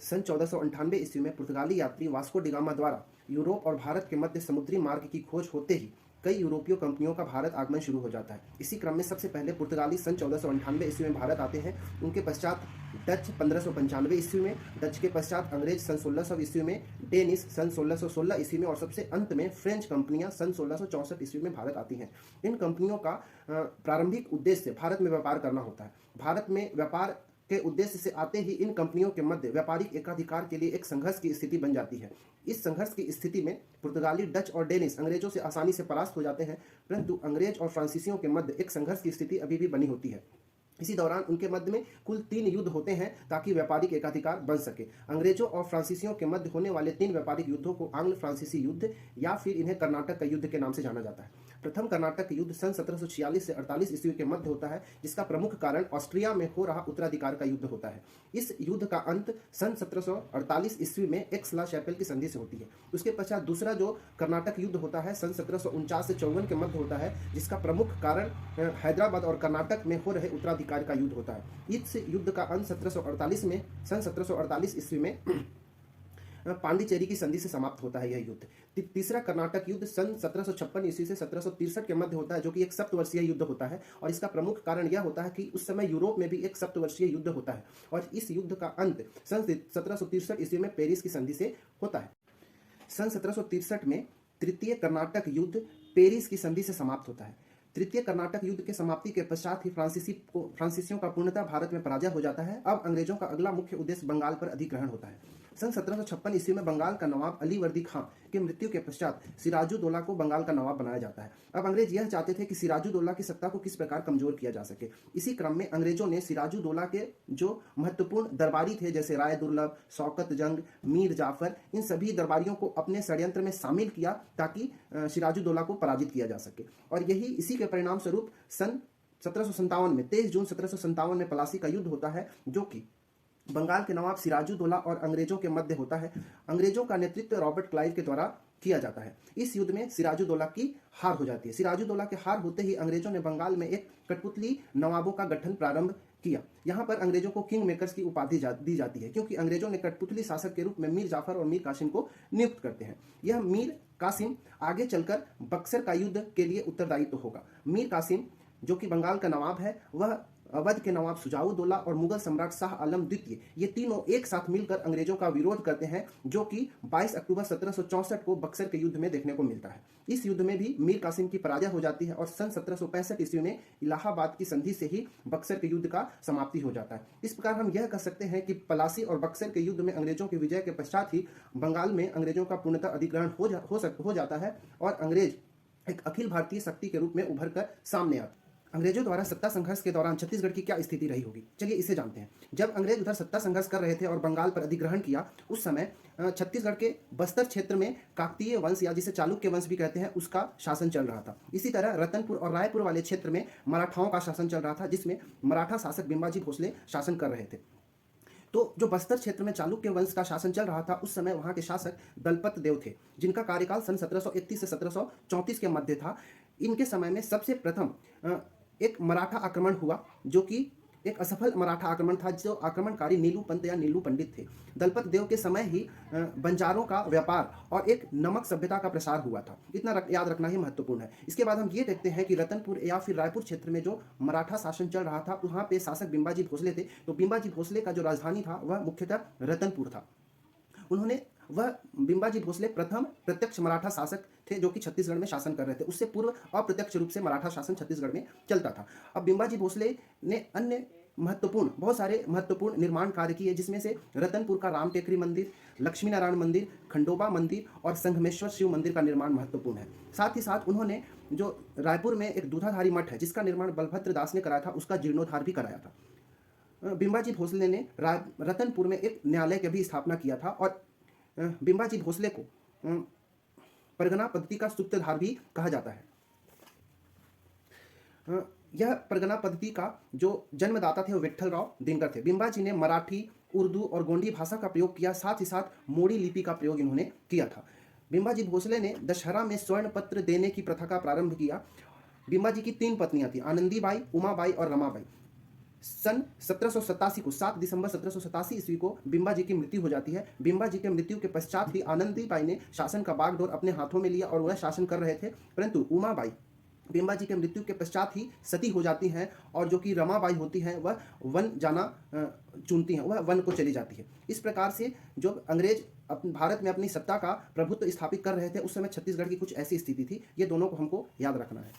सन 1498 ईस्वी में पुर्तगाली यात्री वास्को डी गामा द्वारा यूरोप और भारत के मध्य समुद्री मार्ग की खोज होते ही कई यूरोपीय कंपनियों का भारत आगमन शुरू हो जाता है। इसी क्रम में सबसे पहले पुर्तगाली सन 1498 ईस्वी में भारत आते हैं। उनके पश्चात डच 1595 ईस्वी में, डच के पश्चात अंग्रेज सन 1600 ईस्वी में, डेनिश सन 1616 ईस्वी में और सबसे अंत में फ्रेंच कंपनियां सन 1664 ईस्वी में भारत आती हैं। इन कंपनियों का प्रारंभिक उद्देश्य भारत में व्यापार करना होता है। भारत में व्यापार के उद्देश्य से आते ही इन कंपनियों के मध्य व्यापारिक एकाधिकार के लिए एक संघर्ष की स्थिति बन जाती है। इस संघर्ष की स्थिति में पुर्तगाली, डच और डेनिश अंग्रेजों से आसानी से परास्त हो जाते हैं, परंतु अंग्रेज और फ्रांसीसियों के मध्य एक संघर्ष की स्थिति अभी भी बनी होती है। इसी दौरान उनके मध्य में कुल 3 युद्ध होते हैं ताकि व्यापारिक एकाधिकार बन सके। अंग्रेजों और फ्रांसीसियों के मध्य होने वाले 3 व्यापारिक युद्धों को आंग्ल फ्रांसीसी युद्ध या फिर इन्हें कर्नाटक का युद्ध के नाम से जाना जाता है। प्रथम कर्नाटक युद्ध सन 1746 से 48 ईस्वी के मध्य होता है, जिसका प्रमुख कारण ऑस्ट्रिया में हो रहा उत्तराधिकार का युद्ध होता है। इस युद्ध का अंत सन 1748 ईस्वी में एक्सला शैपेल की संधि से होती है। उसके पश्चात दूसरा जो कर्नाटक युद्ध होता है सन 1749 से 54 के मध्य होता है, जिसका प्रमुख कारण हैदराबाद और कर्नाटक में हो रहे उत्तराधिकार का युद्ध होता है। इस युद्ध का अंत 1748 ईस्वी में पांडिचेरी की संधि से समाप्त होता है। यह युद्ध तीसरा कर्नाटक युद्ध सन 1756 ईस्वी से 1763 के मध्य होता है, जो कि एक सप्तवर्षीय युद्ध होता है और इसका प्रमुख कारण यह होता है कि उस समय यूरोप में भी एक सप्तवर्षीय युद्ध होता है और इस युद्ध का अंत सन 1763 ईस्वी में पेरिस की संधि से होता है। सन 1763 में तृतीय कर्नाटक युद्ध पेरिस की संधि से समाप्त होता है। तृतीय कर्नाटक युद्ध के समाप्ति के पश्चात ही फ्रांसीसियों का पूर्णतः भारत में पराजय हो जाता है। अब अंग्रेजों का अगला मुख्य उद्देश्य बंगाल पर अधिग्रहण होता है। सन 1756 ईस्वी में बंगाल का नवाब अलीवर्दी खां की मृत्यु के पश्चात सिराजुद्दौला को बंगाल का नवाब बनाया जाता है। अब अंग्रेज यह चाहते थे कि सिराजुद्दौला की सत्ता को किस प्रकार कमजोर किया जा सके। इसी क्रम में अंग्रेजों ने सिराजुद्दौला के जो महत्वपूर्ण दरबारी थे, जैसे राय दुर्लभ, शौकत जंग, मीर जाफर, इन सभी दरबारियों को अपने षड्यंत्र में शामिल किया ताकि सिराजुद्दौला को पराजित किया जा सके। और यही इसी के परिणाम स्वरूप सन 1757 में 23 जून 1757 में प्लासी का युद्ध होता है, जो कि बंगाल के नवाब सिराजुद्दौला और अंग्रेजों के मध्य होता है। अंग्रेजों का नेतृत्व रॉबर्ट क्लाइव के द्वारा किया जाता है। इस युद्ध में सिराजुद्दौला की हार हो जाती है। सिराजुद्दौला के हार होते ही अंग्रेजों ने बंगाल में एक कठपुतली नवाबों का गठन प्रारंभ किया। यहाँ पर अंग्रेजों को किंग मेकर्स की उपाधि दी जाती है, क्योंकि अंग्रेजों ने कठपुतली शासक के रूप में मीर जाफर और मीर कासिम को नियुक्त करते हैं। यह मीर कासिम आगे चलकर बक्सर का युद्ध के लिए उत्तरदायित्व होगा। मीर कासिम जो कि बंगाल का नवाब है, वह अवध के नवाब शुजाउद्दौला और मुगल सम्राट शाह आलम द्वितीय, ये तीनों एक साथ मिलकर अंग्रेजों का विरोध करते हैं, जो कि 22 अक्टूबर 1764 को बक्सर के युद्ध में देखने को मिलता है। इस युद्ध में भी मीर कासिम की पराजय हो जाती है और सन 1765 ईस्वी में इलाहाबाद की संधि से ही बक्सर के युद्ध का समाप्ति हो जाता है। इस प्रकार हम यह कह सकते हैं कि प्लासी और बक्सर के युद्ध में अंग्रेजों की विजय के पश्चात ही बंगाल में अंग्रेजों का पूर्णतः अधिग्रहण हो जाता है और अंग्रेज एक अखिल भारतीय शक्ति के रूप में उभर कर सामने आते हैं। अंग्रेजों द्वारा सत्ता संघर्ष के दौरान छत्तीसगढ़ की क्या स्थिति रही होगी, चलिए इसे जानते हैं। जब अंग्रेज उधर सत्ता संघर्ष कर रहे थे और बंगाल पर अधिग्रहण किया, उस समय छत्तीसगढ़ के बस्तर क्षेत्र में काकतीय वंश या जिसे चालुक्य वंश भी कहते हैं, उसका शासन चल रहा था। इसी तरह रतनपुर और रायपुर वाले क्षेत्र में मराठाओं का शासन चल रहा था, जिसमें मराठा शासक बिंबाजी भोसले शासन कर रहे थे। तो जो बस्तर क्षेत्र में चालुक्य वंश का शासन चल रहा था, उस समय वहाँ के शासक दलपत देव थे, जिनका कार्यकाल सन 1731 से 1734 के मध्य था। इनके समय में सबसे प्रथम एक मराठा आक्रमण हुआ, जो कि एक असफल मराठा आक्रमण था, जो आक्रमणकारी नीलू पंत या नीलू पंडित थे। दलपत देव के समय ही बंजारों का व्यापार और एक नमक सभ्यता का प्रसार हुआ था। इतना याद रखना ही महत्वपूर्ण है। इसके बाद हम ये देखते हैं कि रतनपुर या फिर रायपुर क्षेत्र में जो मराठा शासन चल रहा था, वहाँ पे शासक बिंबाजी भोसले थे। तो बिंबाजी भोसले का जो राजधानी था वह मुख्यतः रतनपुर था। वह बिंबाजी भोसले प्रथम प्रत्यक्ष मराठा शासक थे जो कि छत्तीसगढ़ में शासन कर रहे थे। उससे पूर्व अप्रत्यक्ष रूप से मराठा शासन छत्तीसगढ़ में चलता था। अब बिंबाजी भोसले ने अन्य बहुत सारे महत्वपूर्ण निर्माण कार्य किए, जिसमें से रतनपुर का राम टेकरी मंदिर, लक्ष्मी नारायण मंदिर, खंडोबा मंदिर और संगमेश्वर शिव मंदिर का निर्माण महत्वपूर्ण है। साथ ही साथ उन्होंने जो रायपुर में एक दूधाधारी मठ है, जिसका निर्माण बलभद्र दास ने कराया था, उसका जीर्णोद्धार भी कराया था। बिंबाजी भोसले ने रतनपुर में एक न्यायालय की भी स्थापना किया था और बिंबाजी भोसले को परगना पद्धति का सूत्रधार भी कहा जाता है। यह परगना पद्धति का जो जन्मदाता थे वो विट्ठलराव दिनकर थे। बिंबाजी ने मराठी, उर्दू और गोंडी भाषा का प्रयोग किया, साथ ही साथ मोड़ी लिपि का प्रयोग इन्होंने किया था। बिंबाजी भोसले ने दशहरा में स्वर्ण पत्र देने की प्रथा का प्रारंभ किया। बिंबाजी की 3 पत्नियां थी, आनंदीबाई, उमाबाई और रमाबाई। सन 1787 को 7 दिसंबर 1787 ईस्वी को बिंबा जी की मृत्यु हो जाती है। बिंबा जी के मृत्यु के पश्चात ही आनंदीबाई ने शासन का बागडोर अपने हाथों में लिया और वह शासन कर रहे थे, परंतु उमाबाई बिंबा जी के मृत्यु के पश्चात ही सती हो जाती हैं और जो कि रमाबाई होती हैं वह वन जाना चुनती हैं, वह वन को चली जाती है। इस प्रकार से जो अंग्रेज भारत में अपनी सत्ता का प्रभुत्व स्थापित कर रहे थे उस समय छत्तीसगढ़ की कुछ ऐसी स्थिति थी। ये दोनों को हमको याद रखना है।